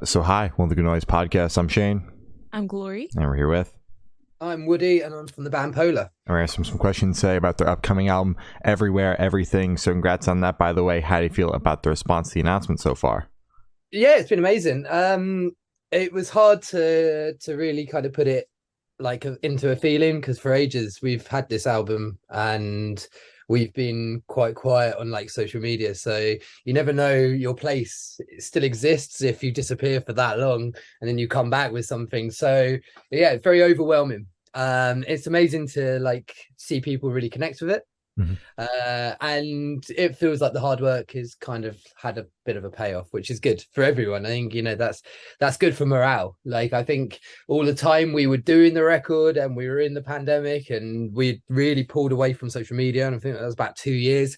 So hi, welcome to the Good Noise Podcast. I'm Shane, I'm Glory. and we're here with, I'm Woody, and I'm from the band Polar. and we're asking some questions today about their upcoming album, Everywhere, Everything. So congrats on that, by the way. How do you feel about the response to the announcement so far? Yeah, it's been amazing. It was hard to really kind of put it into a feeling because for ages we've had this album and we've been quite quiet on like social media, so you never know your place still exists if you disappear for that long and then you come back with something. So yeah, it's very overwhelming. It's amazing to like see people really connect with it. Mhm. And it feels like the hard work has kind of had a bit of a payoff, which is good for everyone. I think, that's good for morale. Like, I think all the time we were doing the record and we were in the pandemic and we really pulled away from social media, and I think that was about 2 years.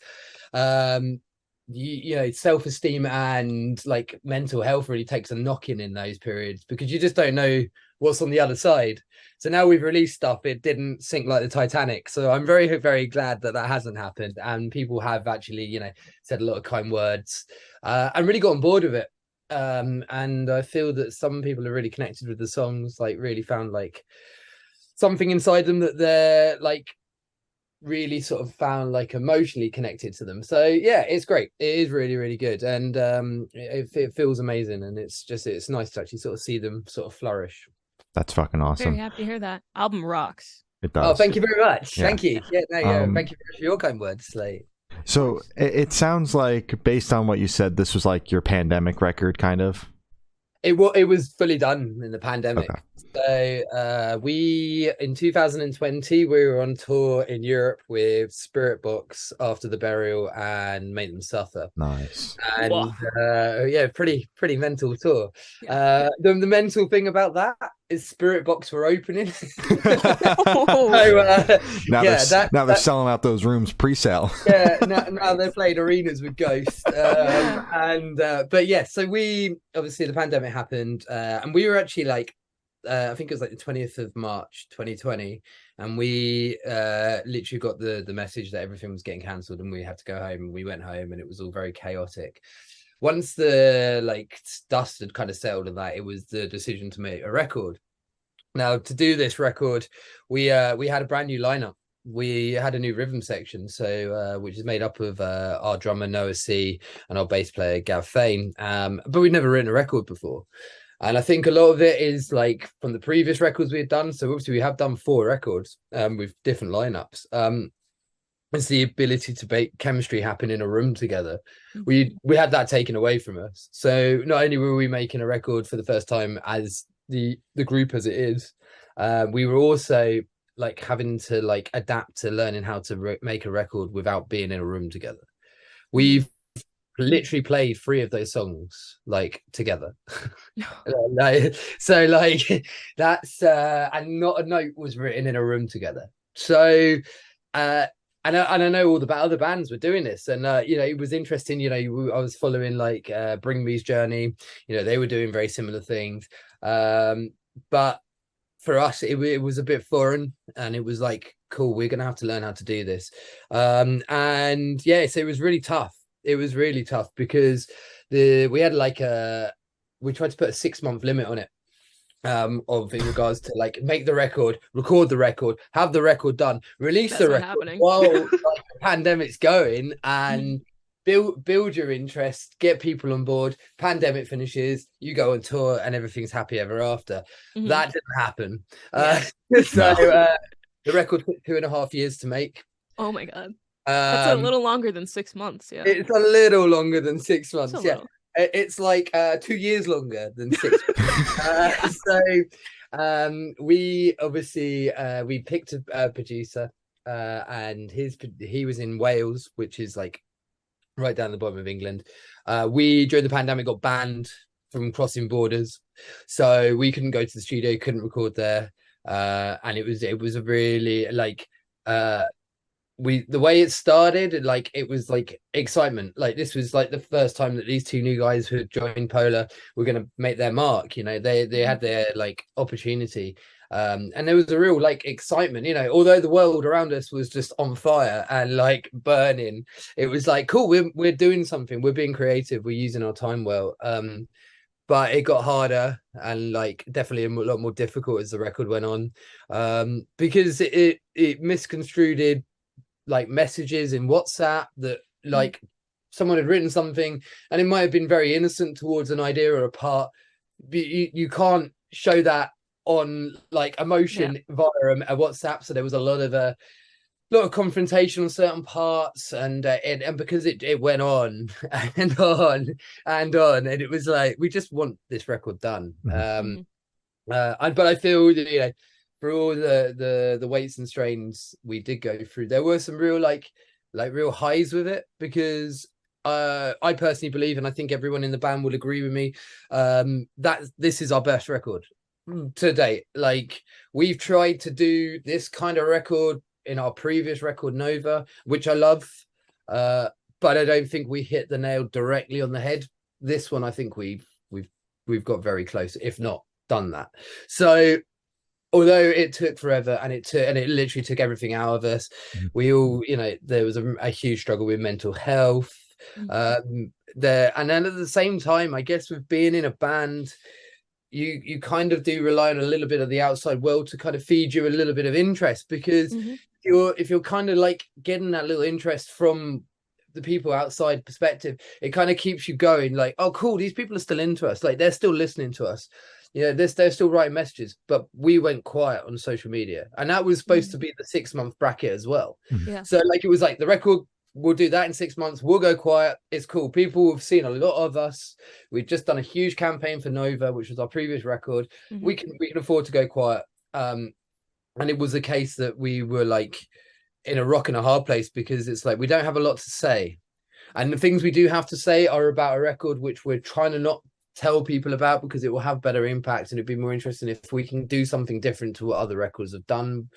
Self-esteem and like mental health really takes a knocking in those periods because you just don't know what's on the other side. So now we've released stuff, it didn't sink like the Titanic. So I'm very, very glad that hasn't happened. And people have actually, said a lot of kind words and really got on board with it. And I feel that some people are really connected with the songs, like really found like something inside them that they're like really sort of found like emotionally connected to them. So yeah, it's great. It is really, really good. And it feels amazing. And it's nice to actually sort of see them sort of flourish. That's fucking Very awesome. happy to hear that. Album rocks. It Oh, does. thank you very much. Yeah. Thank you. Yeah, no, yeah. Thank you Um, for your kind words. Like, So it sounds like, based on what you said, this was like your pandemic record, kind of. it was fully done in the pandemic. Okay. So we in 2020 we were on tour in Europe with Spirit Box After the Burial and Make Them Suffer. Nice. And Whoa. yeah, pretty mental tour. Yeah. The mental thing about that is Spirit Box were opening. Oh. So Now yeah, they're selling out those rooms pre-sale. yeah, now they're playing arenas with Ghost. Yeah. But yeah, so we obviously the pandemic happened, and we were actually like I think it was like the 20th of March 2020, and we literally got the message that everything was getting cancelled and we had to go home, and we went home and it was all very chaotic. Once the like dust had kind of settled on that, it was the decision to make a record. Now, to do this record, we had a brand new lineup. We had a new rhythm section, so which is made up of our drummer Noah C and our bass player Gav Fain. But we'd never written a record before, and I think a lot of it is like from the previous records we had done. So obviously we have done 4 records with different lineups. It's the ability to make chemistry happen in a room together. We had that taken away from us. So not only were we making a record for the first time as the group as it is, we were also like having to like adapt to learning how to make a record without being in a room together. We've literally played 3 of those songs like together. So like that's and not a note was written in a room together. So and I know all the other bands were doing this, and it was interesting. I was following like Bring Me's journey. They were doing very similar things, but for us, it was a bit foreign, and it was like, cool, we're gonna have to learn how to do this. And yeah, so it was really tough. It was really tough because we had like we tried to put a 6-month limit on it, of in regards to like make the record, record the record, have the record done, release That's the not record happening. while like, the pandemic's going, and build your interest, get people on board. Pandemic finishes, you go on tour, and everything's happy ever after. Mhm. That didn't happen. Yeah. So No. the record took 2.5 years to make. Oh my god. That's a Um, little longer than 6 months. Yeah. it's a little longer than 6 months. Just a Yeah, little. it's like 2 years longer than 6 months. We obviously we picked a producer, and he was in Wales, which is like right down the bottom of England. We during the pandemic got banned from crossing borders, so we couldn't go to the studio, couldn't record there, and it was a really like the way it started, like it was like excitement. Like this was like the first time that these 2 new guys who had joined Polar were going to make their mark. They had their like opportunity, and there was a real like excitement. Although the world around us was just on fire and like burning, it was like, cool, we're doing something, we're being creative, we're using our time well. but it got harder and like definitely a lot more difficult as the record went on, because it misconstrued like messages in WhatsApp that like someone had written something and it might have been very innocent towards an idea or a part, but you can't show that on like emotion via a WhatsApp. So there was a lot of confrontation on certain parts, and because it went on and on and on, and it was like, we just want this record done. But I feel that, you know, for all the weights and strains we did go through, there were some real like real highs with it, because I personally believe, and I think everyone in the band will agree with me, that this is our best record to date. Like, we've tried to do this kind of record in our previous record Nova, which I love, but I don't think we hit the nail directly on the head. This one, I think we've got very close, if not done that. So although it took forever and it literally took everything out of us, we all, you know, there was a huge struggle with mental health there, and then at the same time, I guess with being in a band, you kind of do rely on a little bit of the outside world to kind of feed you a little bit of interest, because if you're kind of like getting that little interest from the people outside perspective, it kind of keeps you going, like, oh cool, these people are still into us, like they're still listening to us, you know, they're still writing messages. But we went quiet on social media, and that was supposed to be the 6-month bracket as well. So like, it was like, the record, we'll do that in 6 months, we'll go quiet, it's cool, people have seen a lot of us, we've just done a huge campaign for Nova, which was our previous record, we can afford to go quiet. And it was a case that we were like in a rock and a hard place, because it's like, we don't have a lot to say, and the things we do have to say are about a record which we're trying to not tell people about, because it will have better impact and it'd be more interesting if we can do something different to what other records have done.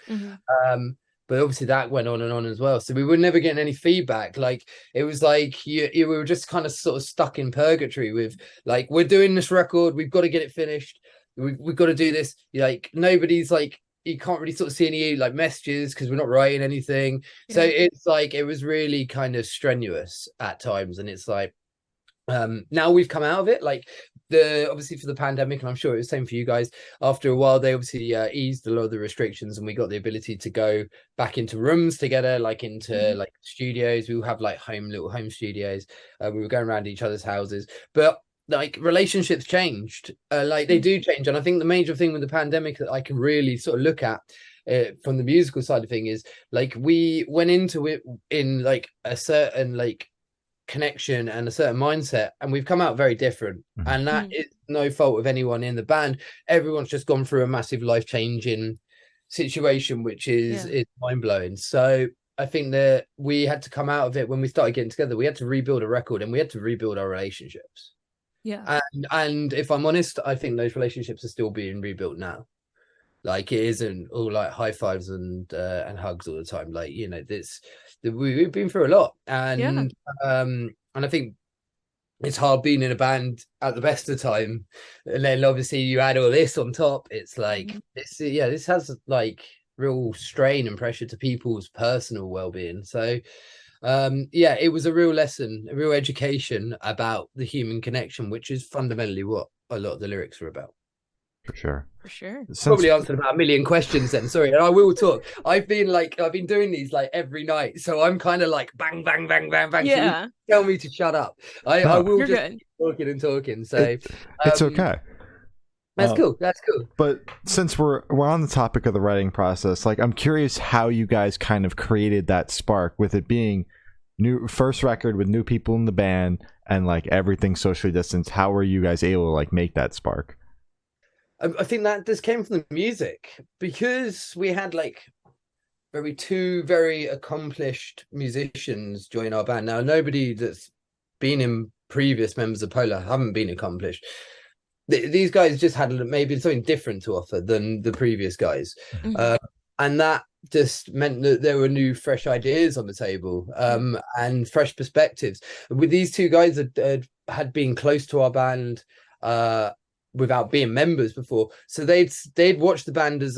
But obviously that went on and on as well, so we were never getting any feedback. Like, it was like we were just kind of sort of stuck in purgatory with, like, we're doing this record, we've got to get it finished, we've got to do this, like, nobody's like, you can't really sort of see any like messages because we're not writing anything. So it's like, it was really kind of strenuous at times, and it's like, now we've come out of it, like, obviously for the pandemic, and I'm sure it was the same for you guys, after a while they obviously eased a lot of the restrictions, and we got the ability to go back into rooms together, like into like studios. We will have like little home studios. We were going around each other's houses, but like, relationships changed, like they do change. And I think the major thing with the pandemic that I can really sort of look at from the musical side of thing is, like, we went into it in like a certain like connection and a certain mindset, and we've come out very different. And that is no fault of anyone in the band. Everyone's just gone through a massive life-changing situation, which is mind-blowing. So I think that we had to come out of it. When we started getting together, we had to rebuild a record, and we had to rebuild our relationships. And if I'm honest, I think those relationships are still being rebuilt now. Like, it isn't all like high fives and hugs all the time. Like, you know, we've been through a lot, and I think it's hard being in a band at the best of time, and then obviously you add all this on top. It's like this has like real strain and pressure to people's personal well-being. So it was a real lesson, a real education about the human connection, which is fundamentally what a lot of the lyrics are about. For sure. Probably answered about a million questions then, sorry. And I will talk. I've been doing these like every night, so I'm kind of like bang bang bang bang bang. So tell me to shut up. I will just keep talking and talking. So it's okay. That's cool. But since we're on the topic of the writing process, like, I'm curious how you guys kind of created that spark, with it being first record with new people in the band and like everything socially distanced. How were you guys able to like make that spark? I think that this came from the music, because we had like two very accomplished musicians join our band. Now, nobody that's been in previous members of Polar haven't been accomplished. These guys just had maybe something different to offer than the previous guys. And that just meant that there were new, fresh ideas on the table, and fresh perspectives. With these two guys that had been close to our band without being members before, so they'd watched the band as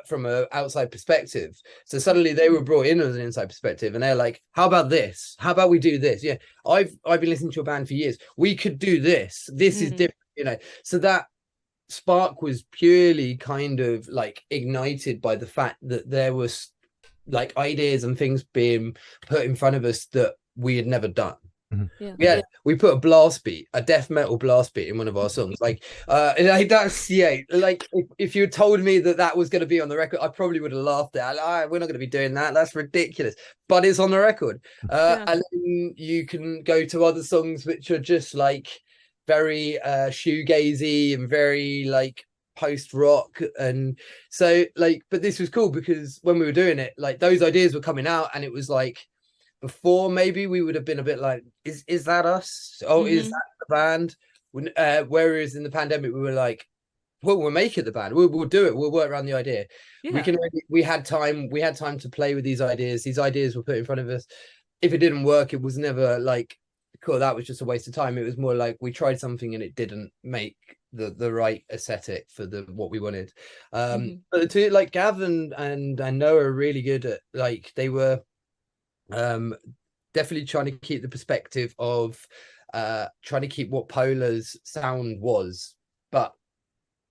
from an outside perspective. So suddenly they were brought in as an inside perspective, and they're like, how about this, how about we do this? I've been listening to a band for years, we could do this is different, you know. So that spark was purely kind of like ignited by the fact that there was like ideas and things being put in front of us that we had never done. We put a blast beat, a death metal blast beat in one of our songs. Like that's like if you had told me that was going to be on the record, I probably would have laughed at it. We're not going to be doing that, that's ridiculous, but it's on the record. And then you can go to other songs which are just like very shoegazy and very like post rock. And so like, but this was cool because when we were doing it, like those ideas were coming out, and it was like, before maybe we would have been a bit like, is that us? Oh, is that the band? Whereas in the pandemic we were like, well, we'll make it the band. We'll do it. We'll work around the idea. We had time to play with these ideas. These ideas were put in front of us. If it didn't work, it was never like, cool, that was just a waste of time. It was more like we tried something and it didn't make the right aesthetic for what we wanted. But to like Gav and Noah are really good at, like, they were definitely trying to keep the perspective of trying to keep what Polar's sound was, but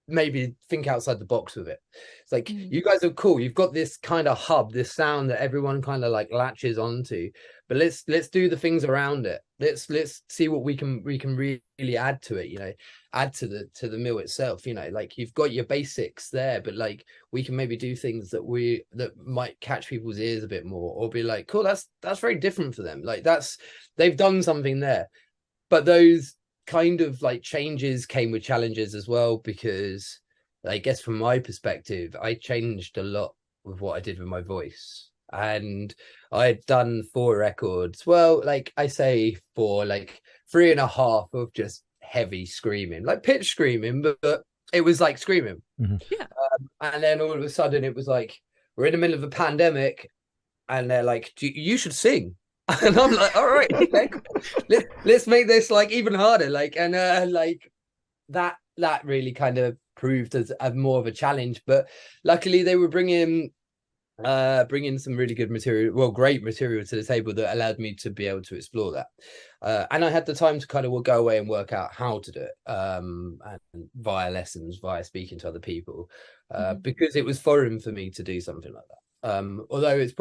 maybe think outside the box with it. It's like, you guys are cool, you've got this kind of hub, this sound that everyone kind of like latches onto, but let's do the things around it. Let's see what we can really add to it, you know, add to the mill itself, you know. Like, you've got your basics there, but like we can maybe do things that might catch people's ears a bit more, or be like, cool, that's very different for them. Like, they've done something there. But those kind of like changes came with challenges as well, because I guess from my perspective, I changed a lot with what I did with my voice. And I had done 4 records. Well, like I say 4, like 3.5 of just heavy screaming, like pitch screaming, but it was like screaming. And then all of a sudden it was like, we're in the middle of a pandemic, and they're like, you should sing. And I'm like, all right, okay, cool. Let's make this like even harder. Like, and like that really kind of proved as more of a challenge. But luckily they were bringing some really good material, well, great material to the table that allowed me to be able to explore that. And I had the time to kind of go away and work out how to do it, and via lessons, via speaking to other people, because it was foreign for me to do something like that. Although it is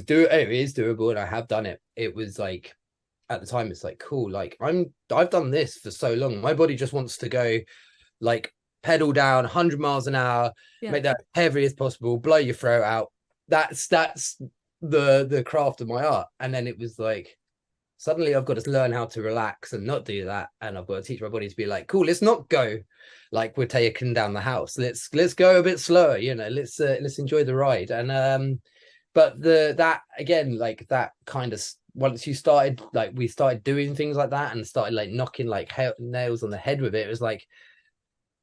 doable, and I have done it. It was like, at the time, it's like, cool, like I've done this for so long, my body just wants to go like pedal down 100 miles an hour, make that heavy as possible, blow your throat out. That's the craft of my art. And then it was like, suddenly I've got to learn how to relax and not do that, and I've got to teach my body to be like, cool, let's not go like we're taking down the house. Let's go a bit slower, you know. Let's enjoy the ride. And but that again, like that kind of, once you started, like we started doing things like that and started like knocking like nails on the head with it, it was like,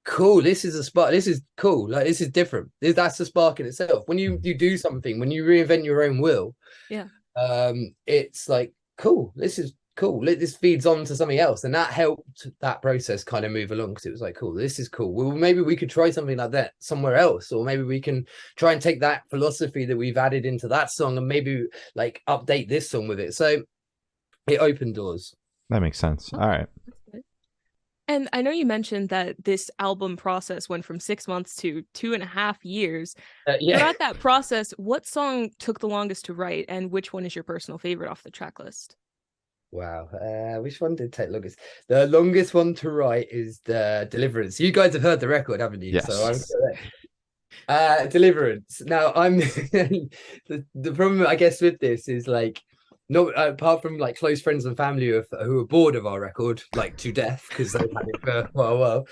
cool, this is a spark, this is cool, like this is different. That's a spark in itself. When you do something, when you reinvent your own will, it's like, cool, this is cool, this feeds on to something else. And that helped that process kind of move along, because it was like, cool, this is cool, well, maybe we could try something like that somewhere else, or maybe we can try and take that philosophy that we've added into that song and maybe like update this song with it. So it opened doors. That makes sense. All right. And I know you mentioned that this album process went from 6 months to 2.5 years. But at that process, what song took the longest to write, and which one is your personal favorite off the track list? Wow. Which one did take longest? The longest one to write is the Deliverance. You guys have heard the record, haven't you? Yes. So I'm Deliverance. Now I'm the problem, I guess, with this is like, no, apart from like close friends and family who are bored of our record like to death because they've had it for quite a while,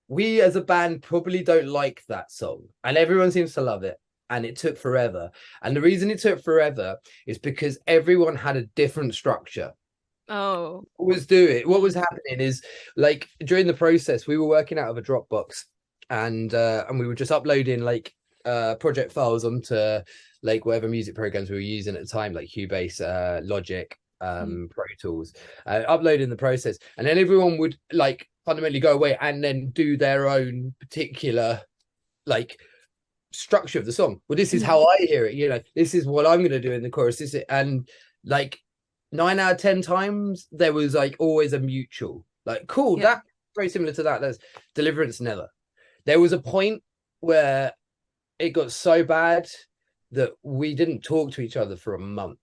we as a band probably don't like that song, and everyone seems to love it, and it took forever. And the reason it took forever is because everyone had a different structure. What was happening is, like, during the process we were working out of a Dropbox, and we were just uploading like project files onto like whatever music programs we were using at the time, like Cubase, Logic, Pro Tools, uploading the process, and then everyone would like fundamentally go away and then do their own particular like structure of the song. Well, this is how I hear it, you know, this is what I'm going to do in the chorus, and like 9 out of 10 times there was like always a mutual, Like, cool, that very similar to that. There's Deliverance, never. There was a point where it got so bad that we didn't talk to each other for a month.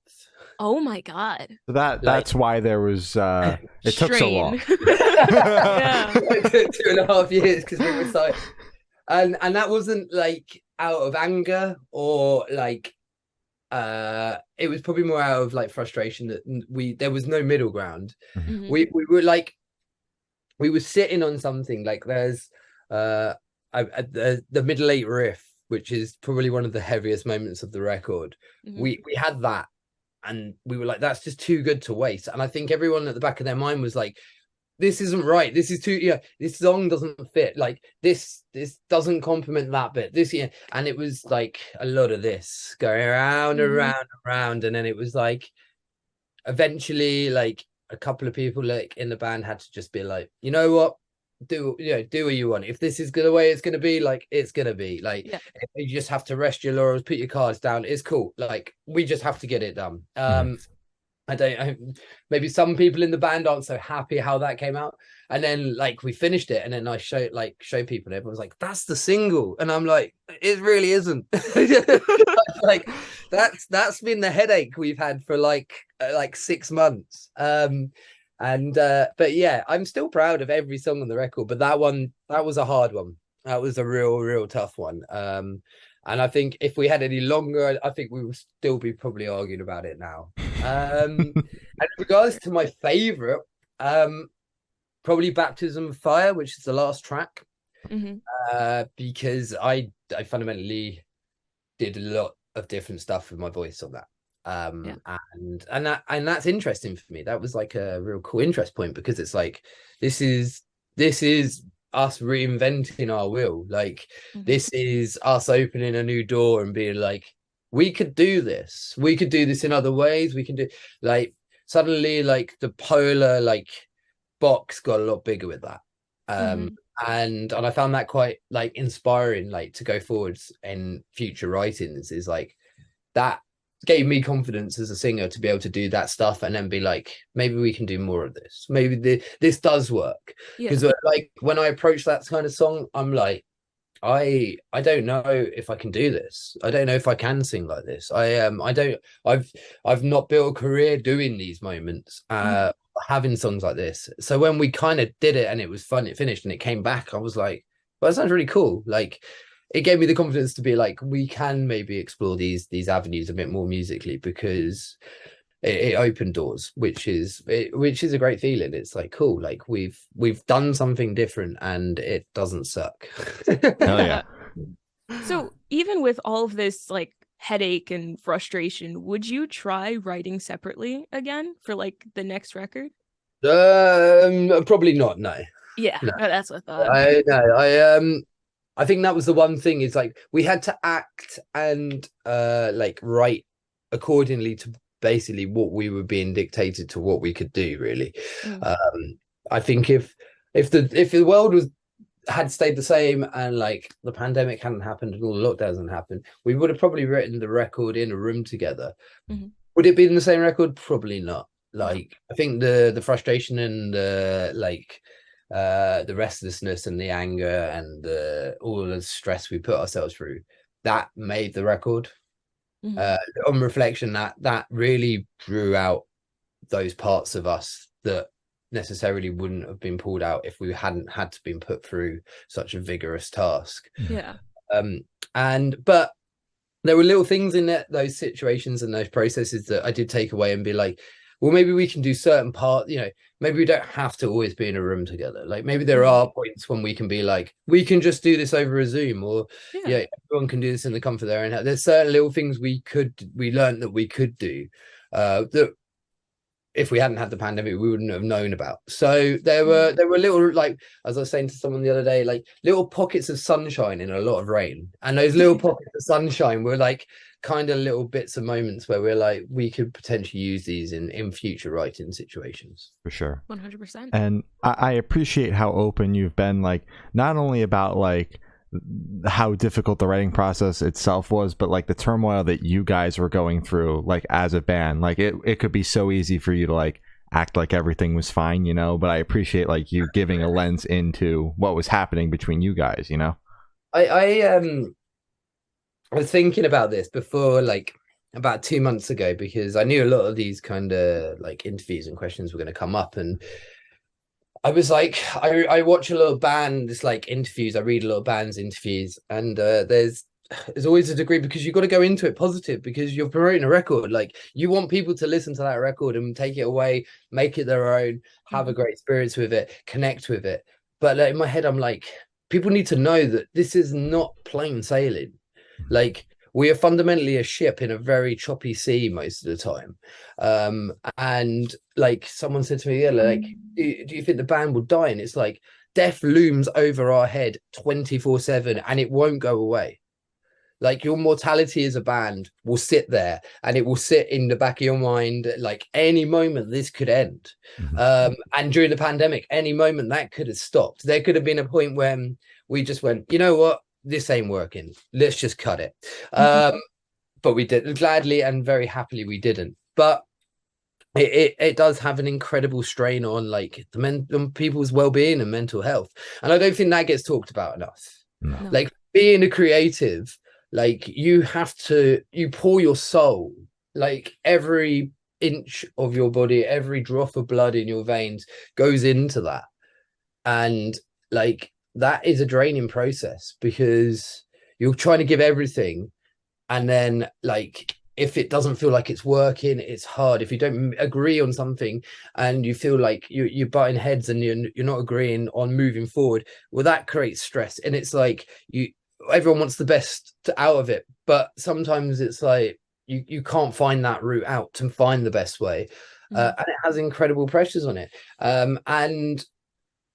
Oh my God. So that's why there was it took so long. 2.5 years because we were so, and that wasn't like out of anger or like it was probably more out of like frustration that there was no middle ground. Mm-hmm. We were like, we were sitting on something like there's the middle eight riff, which is probably one of the heaviest moments of the record. Mm-hmm. We had that, and we were like, that's just too good to waste. And I think everyone at the back of their mind was like, this isn't right. This is too, this song doesn't fit. Like this doesn't complement that bit. And it was like a lot of this going around and around and around. And then it was like, eventually, like a couple of people like in the band had to just be like, you know what? Do what you want. If this is the way it's gonna be, like it's gonna be. Like you just have to rest your laurels, put your cards down. It's cool. Like we just have to get it done. Maybe some people in the band aren't so happy how that came out. And then like we finished it, and then I show people, and everyone's like, that's the single. And I'm like, it really isn't. Like that's been the headache we've had for like 6 months. But yeah, I'm still proud of every song on the record, but that was a hard one. That was a real tough one. And I think if we had any longer, I think we would still be probably arguing about it now. And in regards to my favorite, probably Baptism of Fire, which is the last track. Because I fundamentally did a lot of different stuff with my voice on that. And that's interesting for me. That was like a real cool interest point, because it's like this is us reinventing our wheel. Like this is us opening a new door and being like, we could do this in other ways. We can do, like, suddenly like the polar like box got a lot bigger with that. And I found that quite like inspiring, like to go forwards in future writings. Is like that gave me confidence as a singer to be able to do that stuff, and then be like, maybe we can do more of this. Maybe this does work. Because like when I approach that kind of song, I'm like, I don't know if I can do this. I don't know if I can sing like this. I've not built a career doing these moments, having songs like this. So when we kind of did it and it was fun, it finished and it came back, I was like, well, that sounds really cool. Like it gave me the confidence to be like, we can maybe explore these avenues a bit more musically, because it opened doors, which is a great feeling. It's like, cool, like we've done something different and it doesn't suck. Hell yeah. So even with all of this like headache and frustration, would you try writing separately again for like the next record? Probably not. No. Yeah, no. That's what I thought. I think that was the one thing, is like we had to act and like write accordingly to basically what we were being dictated to, what we could do, really. I think if the world had stayed the same and like the pandemic hadn't happened and all the lockdowns hadn't happened, we would have probably written the record in a room together. Would it be in the same record? Probably not. Like I think the frustration and the restlessness and the anger and all the stress we put ourselves through, that made the record. On reflection, that really drew out those parts of us that necessarily wouldn't have been pulled out if we hadn't had to been put through such a vigorous task. But there were little things in those situations and those processes that I did take away and be like, well, maybe we can do certain parts, maybe we don't have to always be in a room together. Like maybe there are points when we can be like, we can just do this over a Zoom, or everyone can do this in the comfort of their own house. There's certain little things we learned that we could do that if we hadn't had the pandemic, we wouldn't have known about. So there were little, like, as I was saying to someone the other day, like little pockets of sunshine in a lot of rain. And those little pockets of sunshine were like kind of little bits of moments where we're like, we could potentially use these in future writing situations. For sure. 100%. And I appreciate how open you've been, like, not only about like how difficult the writing process itself was, but like the turmoil that you guys were going through, like as a band. Like it could be so easy for you to like act like everything was fine, you know, but I appreciate like you giving a lens into what was happening between you guys, you know. I was thinking about this before, like about 2 months ago, because I knew a lot of these kind of like interviews and questions were going to come up, and I was like, I watch a lot of bands like interviews. I read a lot of bands interviews, and there's always a degree, because you've got to go into it positive, because you're promoting a record. Like, you want people to listen to that record and take it away, make it their own, have a great experience with it, connect with it. But like, in my head, I'm like, people need to know that this is not plain sailing. Like, we are fundamentally a ship in a very choppy sea most of the time. And like someone said to me, yeah, like, do you think the band will die? And it's like, death looms over our head 24/7 and it won't go away. Like, your mortality as a band will sit there, and it will sit in the back of your mind. Like, any moment this could end. And during the pandemic, any moment that could have stopped. There could have been a point when we just went, you know what, this ain't working, let's just cut it. But we did, gladly and very happily we didn't. But it does have an incredible strain on like on people's well-being and mental health, and I don't think that gets talked about enough. No. Like, being a creative, like, you pour your soul, like every inch of your body, every drop of blood in your veins goes into that. And like, that is a draining process, because you're trying to give everything, and then like, if it doesn't feel like it's working, it's hard. If you don't agree on something and you feel like you're butting heads and you're not agreeing on moving forward, well, that creates stress. And it's like, everyone wants the best out of it, but sometimes it's like you can't find that route out to find the best way. And it has incredible pressures on it. And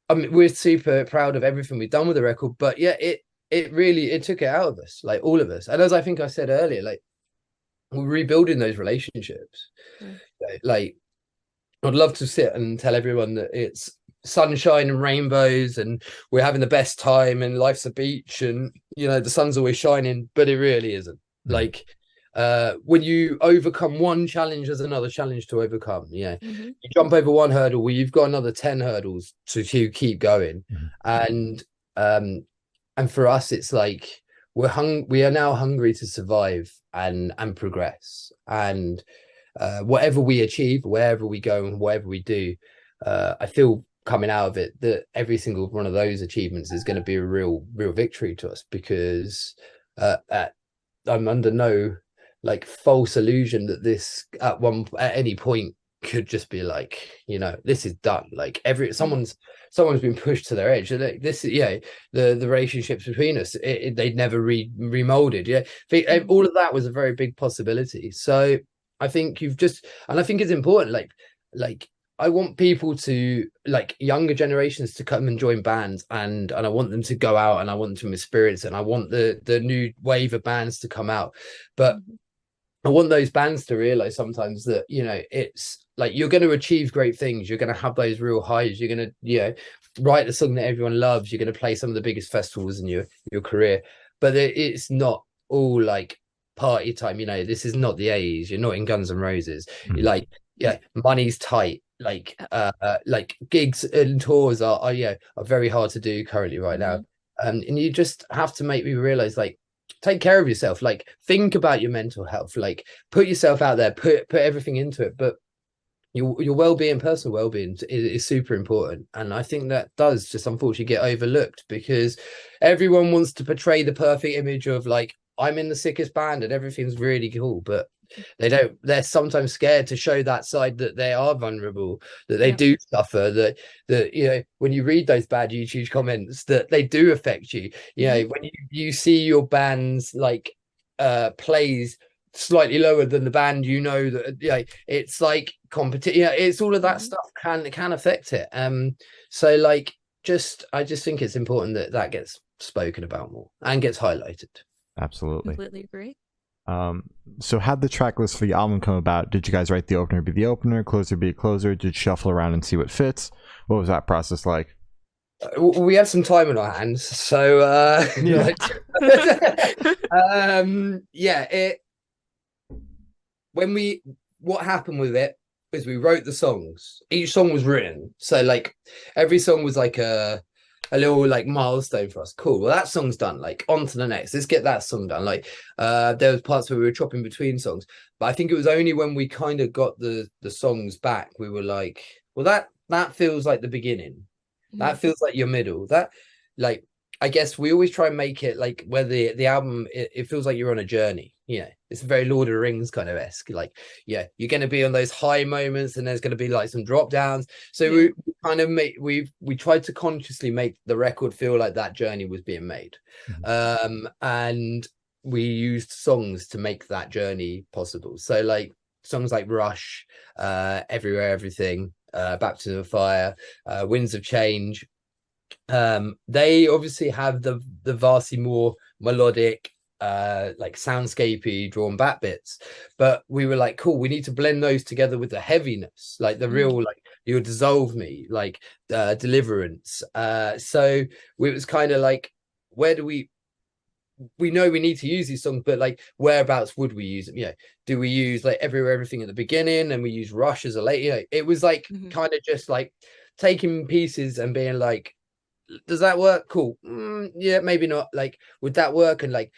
I mean, we're super proud of everything we've done with the record, but yeah, it really took it out of us, like all of us. And as I think I said earlier, like, we're rebuilding those relationships. Like, I'd love to sit and tell everyone that it's sunshine and rainbows and we're having the best time and life's a beach and, you know, the sun's always shining, but it really isn't. Like, when you overcome one challenge, there's another challenge to overcome. You jump over one hurdle, well, you've got another 10 hurdles to keep going. And for us, it's like, we are now hungry to survive and progress, and whatever we achieve, wherever we go and whatever we do, I feel coming out of it that every single one of those achievements is going to be a real victory to us, because I'm under no like false illusion that this at any point could just be like, you know, this is done. Like, someone's been pushed to their edge. Like, this is, yeah, the relationships between us, they'd never remolded. Yeah, all of that was a very big possibility. So I think I think it's important. Like I want people to, like, younger generations to come and join bands, and I want them to go out and I want them to experience it, and I want the new wave of bands to come out, but I want those bands to realize sometimes that, you know, it's like, you're going to achieve great things. You're going to have those real highs. You're going to, you know, write a song that everyone loves. You're going to play some of the biggest festivals in your career, but it's not all like party time. You know, this is not the 80s. You're not in Guns N' Roses. You're like, yeah, money's tight. Like gigs and tours are very hard to do currently right now. And you just have to make me realize, like, take care of yourself, like, think about your mental health, like, put yourself out there, put everything into it. But your well-being, personal well-being is super important, and I think that does just unfortunately get overlooked, because everyone wants to portray the perfect image of, like, I'm in the sickest band and everything's really cool, but they're sometimes scared to show that side, that they are vulnerable, that they do suffer, that you know, when you read those bad YouTube comments, that they do affect you. You know, when you see your band's like plays slightly lower than the band, you know, that, you know, it's like competition. Yeah, it's all of that stuff can affect it. So like, I just think it's important that gets spoken about more and gets highlighted. Absolutely. Completely agree. So how'd the track list for the album come about? Did you guys write the opener be the opener, closer be a closer? Did you shuffle around and see what fits? What was that process like? We had some time on our hands, so what happened with it is we wrote the songs. Each song was written, so like every song was like a little like milestone for us. Cool. Well, that song's done. Like on to the next. Let's get that song done. Like there was parts where we were chopping between songs, but I think it was only when we kind of got the songs back we were like, well, that feels like the beginning. That feels like your middle. That like I guess we always try and make it like where the album it feels like you're on a journey. You know, it's very Lord of the Rings kind of esque. Like, yeah, you're going to be on those high moments, and there's going to be like some drop downs. So we kind of we tried to consciously make the record feel like that journey was being made, and we used songs to make that journey possible. So like songs like Rush, Everywhere, Everything, Baptism of Fire, Winds of Change. They obviously have the vastly more melodic like soundscapey drawn back bits, but we were like, cool, we need to blend those together with the heaviness, like the real like You'll Dissolve Me, like Deliverance. So it was kind of like, where do we know we need to use these songs, but like whereabouts would we use them? You know, do we use like Everywhere, Everything at the beginning, and we use Rush as a late, you know, it was like kind of just like taking pieces and being like, does that work? Cool. Yeah, maybe not. Like, would that work? And like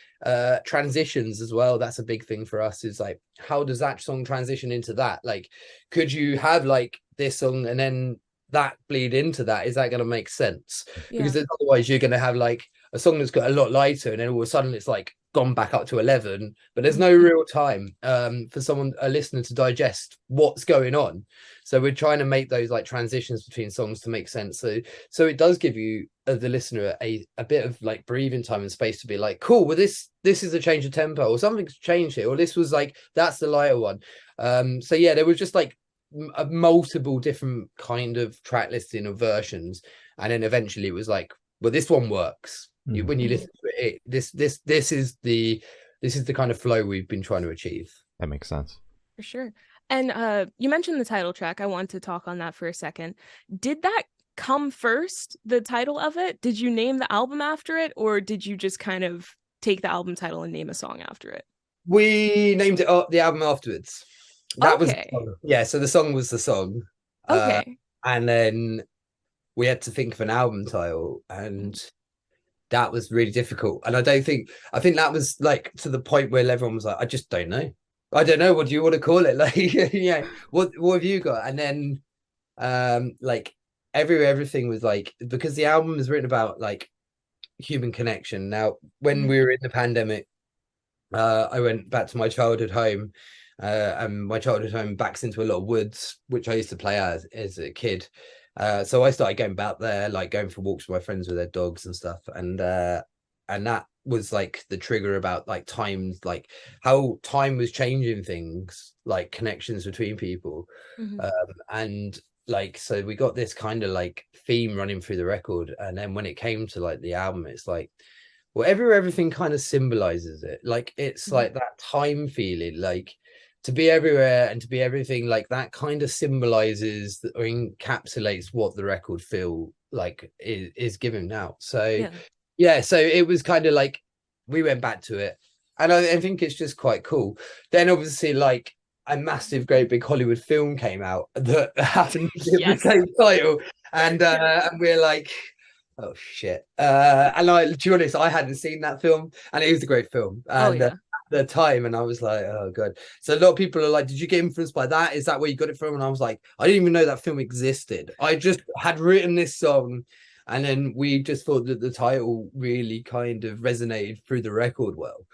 transitions as well, that's a big thing for us, is like, how does that song transition into that? Like, could you have like this song and then that bleed into that? Is that going to make sense? Because otherwise you're going to have like a song that's got a lot lighter, and then all of a sudden it's like gone back up to 11, but there's no real time for a listener to digest what's going on. So we're trying to make those like transitions between songs to make sense, so it does give you the listener a bit of like breathing time and space to be like, cool, well this is a change of tempo, or something's changed here, or this was like, that's the lighter one. So yeah, there was just like multiple different kind of track listing of versions, and then eventually it was like, well, this one works. When you listen to it, this is the kind of flow we've been trying to achieve. That makes sense. For sure. And you mentioned the title track. I want to talk on that for a second. Did that come first, the title of it? Did you name the album after it, or did you just kind of take the album title and name a song after it? We named it the album afterwards. That was the song. Yeah, so the song was the song. Okay. And then we had to think of an album title, and that was really difficult. And I think that was like to the point where everyone was like, I just don't know. I don't know. What do you want to call it? Like, yeah, what have you got? And then like Everywhere, Everything was like, because the album is written about like human connection. Now, when we were in the pandemic, I went back to my childhood home, and my childhood home backs into a lot of woods, which I used to play as a kid. So I started going back there, like going for walks with my friends with their dogs and stuff, and that was like the trigger about like times, like how time was changing things, like connections between people. And like, so we got this kind of like theme running through the record, and then when it came to like the album, it's like, well, Everything kind of symbolizes it. Like, it's like that time feeling, like to be everywhere and to be everything, like that kind of symbolizes or encapsulates what the record feel like is given out. So yeah, so it was kind of like we went back to it, and I think it's just quite cool. Then obviously like a massive great big Hollywood film came out that happened to be the same title, and we're like, oh shit. And to be honest, I hadn't seen that film, and it was a great film. And at the time, and I was like, oh god. So a lot of people are like, did you get influenced by that? Is that where you got it from? And I was like, I didn't even know that film existed. I just had written this song, and then we just thought that the title really kind of resonated through the record well.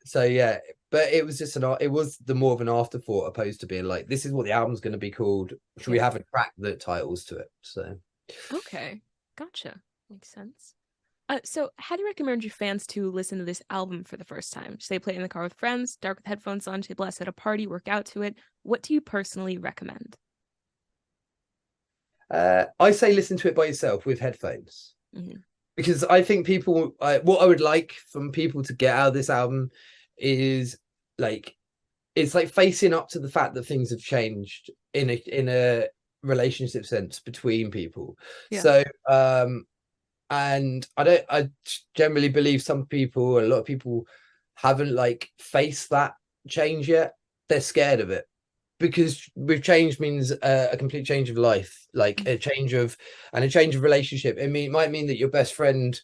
So yeah, but it was just it was the more of an afterthought, opposed to being like, this is what the album's going to be called. Should we have a track that titles to it? So okay, gotcha, makes sense. So how do you recommend your fans to listen to this album for the first time? Say play it in the car with friends, dark with headphones on, say blast at a party, work out to it. What do you personally recommend? I say listen to it by yourself with headphones, because I think people, what I would like from people to get out of this album is like, it's like facing up to the fact that things have changed in a relationship sense between people. So and I generally believe a lot of people haven't like faced that change yet. They're scared of it, because with change means a complete change of life, like a change of relationship. It might mean that your best friend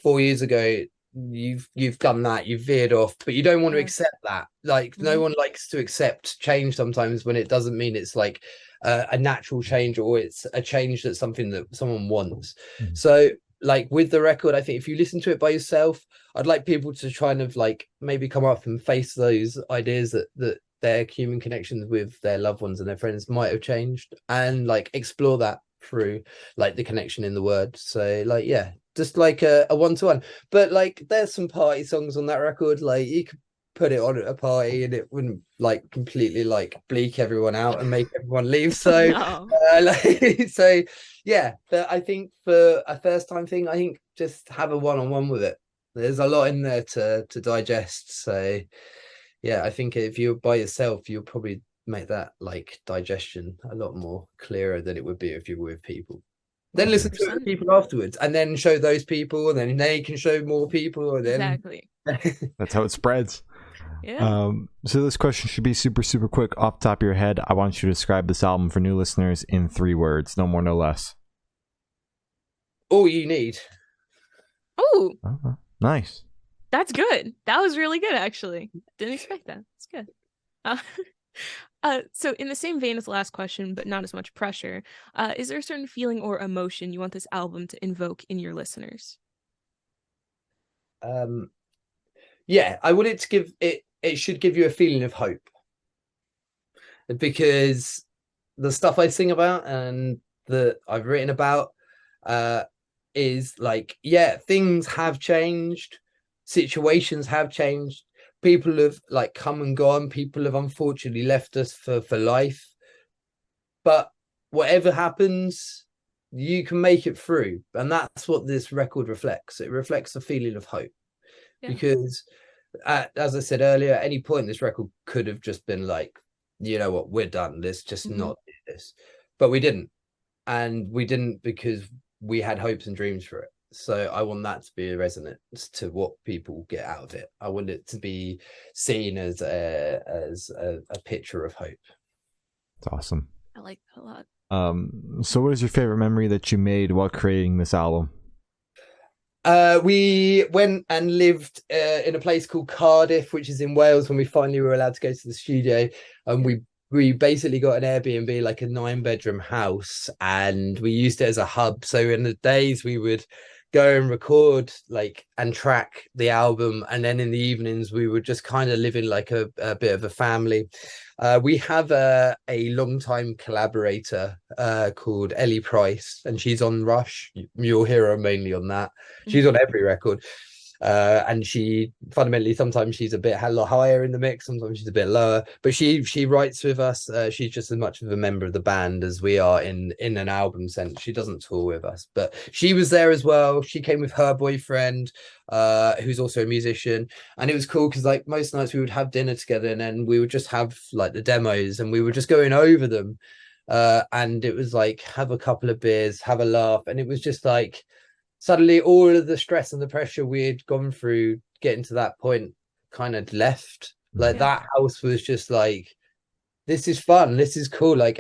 4 years ago, you've done that, you've veered off, but you don't want to accept that. Like no one likes to accept change sometimes when it doesn't mean it's like a natural change, or it's a change that's something that someone wants. So like with the record, I think if you listen to it by yourself, I'd like people to kind of like maybe come up and face those ideas that their human connections with their loved ones and their friends might have changed, and like explore that through like the connection in the word. So like, yeah, just like a one-to-one. But like there's some party songs on that record, like you could put it on at a party and it wouldn't like completely like bleak everyone out and make everyone leave. So like, so yeah, but I think for a first time thing, I think just have a one-on-one with it. There's a lot in there to digest. So yeah, I think if you're by yourself, you'll probably make that like digestion a lot more clearer than it would be if you were with people. Then listen to other people afterwards, and then show those people, and then they can show more people, and then exactly. That's how it spreads. Yeah. So this question should be super, super quick. Off the top of your head, I want you to describe this album for new listeners in 3 words, no more, no less. All you need. Oh, nice. That's good. That was really good, actually. Didn't expect that. It's good. So in the same vein as the last question, but not as much pressure, is there a certain feeling or emotion you want this album to invoke in your listeners? Yeah, I want it to give it should give you a feeling of hope, because the stuff I sing about and that I've written about is like, yeah, things have changed, situations have changed, people have like come and gone, people have unfortunately left us for life, but whatever happens, you can make it through. And that's what this record reflects. It reflects a feeling of hope. Because as I said earlier, at any point this record could have just been like, you know what, we're done, let's just not do this. But we didn't, and we didn't because we had hopes and dreams for it. So I want that to be a resonance to what people get out of it. I want it to be seen as a picture of hope. It's awesome. I like that a lot. So what is your favorite memory that you made while creating this album? We went and lived in a place called Cardiff, which is in Wales, when we finally were allowed to go to the studio. And we basically got an Airbnb, like a 9-bedroom house, and we used it as a hub. So in the days we would go and record like and track the album, and then in the evenings we would just kind of live in like a bit of a family. We have a long-time collaborator called Ellie Price, and she's on Rush. You'll hear her mainly on that. She's on every record. And she fundamentally, sometimes she's a bit higher in the mix, sometimes she's a bit lower, but she writes with us. She's just as much of a member of the band as we are in an album sense. She doesn't tour with us, but she was there as well. She came with her boyfriend, who's also a musician, and it was cool because like most nights we would have dinner together, and then we would just have like the demos, and we were just going over them, and it was like have a couple of beers, have a laugh, and it was just like suddenly all of the stress and the pressure we had gone through getting to that point kind of left. Like that house was just like, this is fun, this is cool. Like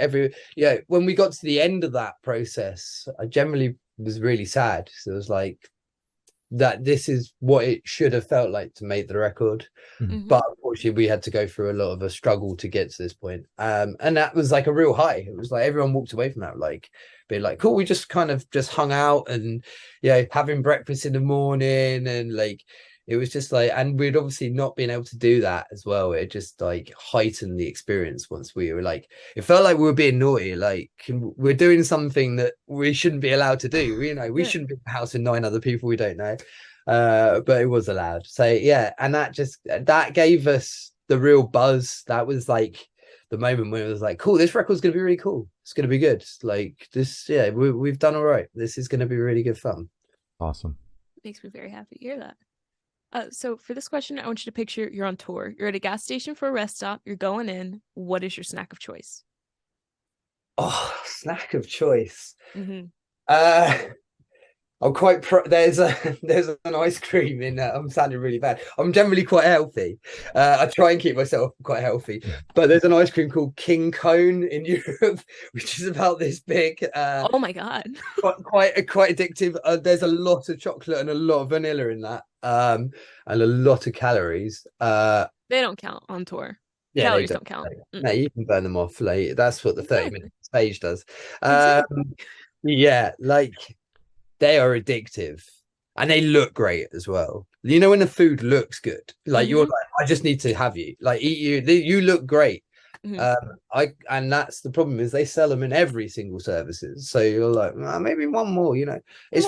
when we got to the end of that process, I generally was really sad. So it was like that this is what it should have felt like to make the record. But unfortunately we had to go through a lot of a struggle to get to this point. And that was like a real high. It was like everyone walked away from that like being like, cool, we just kind of just hung out and having breakfast in the morning, and like it was just like, and we'd obviously not been able to do that as well. It just like heightened the experience once we were like, it felt like we were being naughty, like we're doing something that we shouldn't be allowed to do. We shouldn't be in the house with 9 other people we don't know, but it was allowed. So yeah, and that gave us the real buzz. That was like the moment when it was like, cool, this record's gonna be really cool, it's gonna be good, like this, we've done all right, this is gonna be really good fun. Awesome. Makes me very happy to hear that. So for this question, I want you to picture you're on tour. You're at a gas station for a rest stop. You're going in. What is your snack of choice? Oh, snack of choice. I'm quite there's an ice cream in I'm sounding really bad. I'm generally quite healthy. I try and keep myself quite healthy, but there's an ice cream called King Cone in Europe, which is about this big. Oh my god, quite addictive. There's a lot of chocolate and a lot of vanilla in that, and a lot of calories. They don't count on tour. Yeah, calories don't count. No, you can burn them off. Like that's what the 30-minute stage does. Exactly. Yeah, like. They are addictive and they look great as well. You know, when the food looks good, like you're like, I just need to have you, like eat you. You look great. And that's the problem is they sell them in every single services. So you're like, maybe one more, you know, it's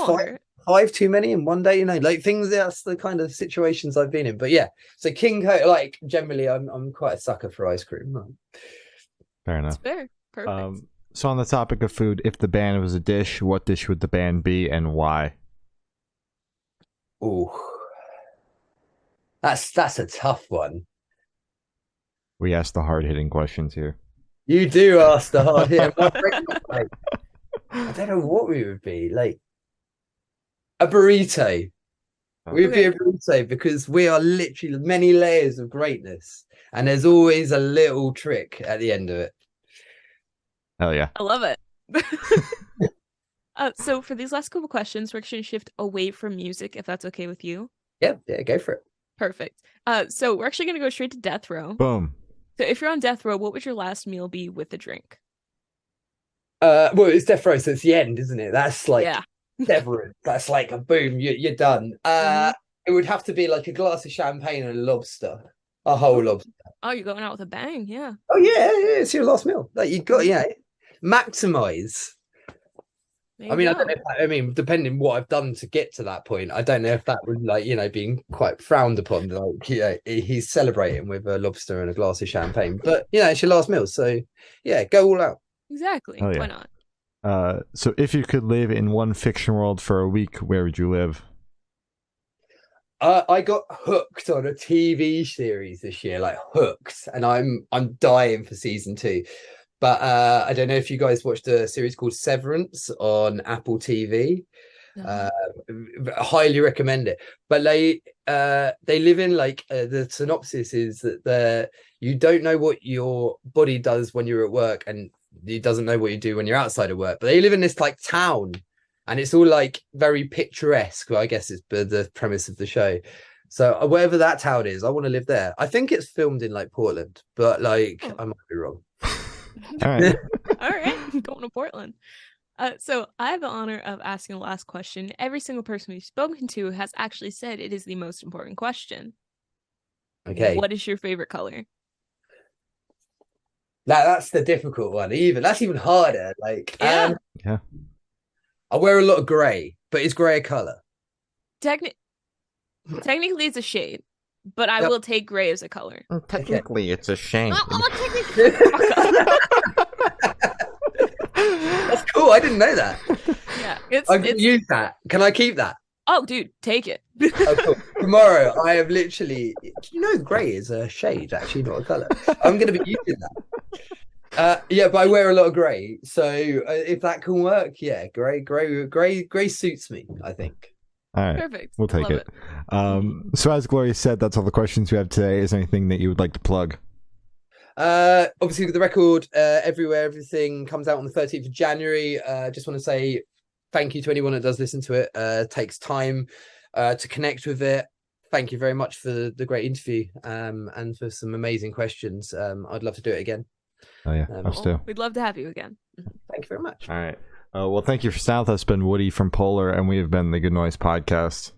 five too many in one day, you know, like things. That's the kind of situations I've been in. But yeah, so King Coat, like generally, I'm quite a sucker for ice cream. Fair enough. That's fair. Perfect. So on the topic of food, if the band was a dish, what dish would the band be and why? Oh, that's a tough one. We ask the hard-hitting questions here. You do ask the hard-hitting. I don't know what we would be. Like a burrito. We'd be a burrito because we are literally many layers of greatness. And there's always a little trick at the end of it. Hell yeah. I love it. So for these last couple questions, we're actually going to shift away from music, if that's okay with you. Yeah, go for it. Perfect. So we're actually going to go straight to death row. Boom. So if you're on death row, what would your last meal be with a drink? Well, it's death row, so it's the end, isn't it? That's like severance. That's like a boom, you're done. It would have to be like a glass of champagne and a lobster. A whole lobster. Oh, you're going out with a bang, yeah. Oh yeah, it's your last meal. Like you got, maximize. I mean, I don't know if depending what I've done to get to that point, I don't know if that would like, you know, being quite frowned upon. Like, he's celebrating with a lobster and a glass of champagne, but you know, it's your last meal, so yeah, go all out. Exactly. Oh, yeah. Why not? So if you could live in one fiction world for a week, where would you live? I got hooked on a TV series this year, like hooked, and I'm dying for season 2. But I don't know if you guys watched a series called Severance on Apple TV. Highly recommend it. But they live in like the synopsis is that you don't know what your body does when you're at work, and it doesn't know what you do when you're outside of work. But they live in this like town, and it's all like very picturesque. Well, I guess it's the premise of the show. So wherever that town is, I want to live there. I think it's filmed in like Portland, but like I might be wrong. All right. All right. Going to Portland. So I have the honor of asking the last question. Every single person we've spoken to has actually said it is the most important question. Okay. What is your favorite color? That's the difficult one. That's even harder. Like, yeah. I wear a lot of grey, but is grey a color? Technically, it's a shade, but I will take grey as a color. Technically, it's a shame. That's cool. I didn't know that. Yeah, I can use that. Can I keep that? Oh, dude, take it. Oh, cool. Tomorrow, I have literally. You know, grey is a shade, actually, not a color. I'm going to be using that. Yeah, but I wear a lot of grey, so if that can work, yeah, grey suits me, I think. All right, perfect. We'll take it. So as Gloria said, that's all the questions we have today. Is there anything that you would like to plug? Obviously with the record, Everywhere Everything comes out on the 13th of January. Just want to say thank you to anyone that does listen to it. Takes time to connect with it. Thank you very much for the great interview and for some amazing questions. I'd love to do it again. Oh yeah, us too. We'd love to have you again. Thank you very much. All right. Well, thank you for South. That's been Woody from Polar, and we have been the Good Noise Podcast.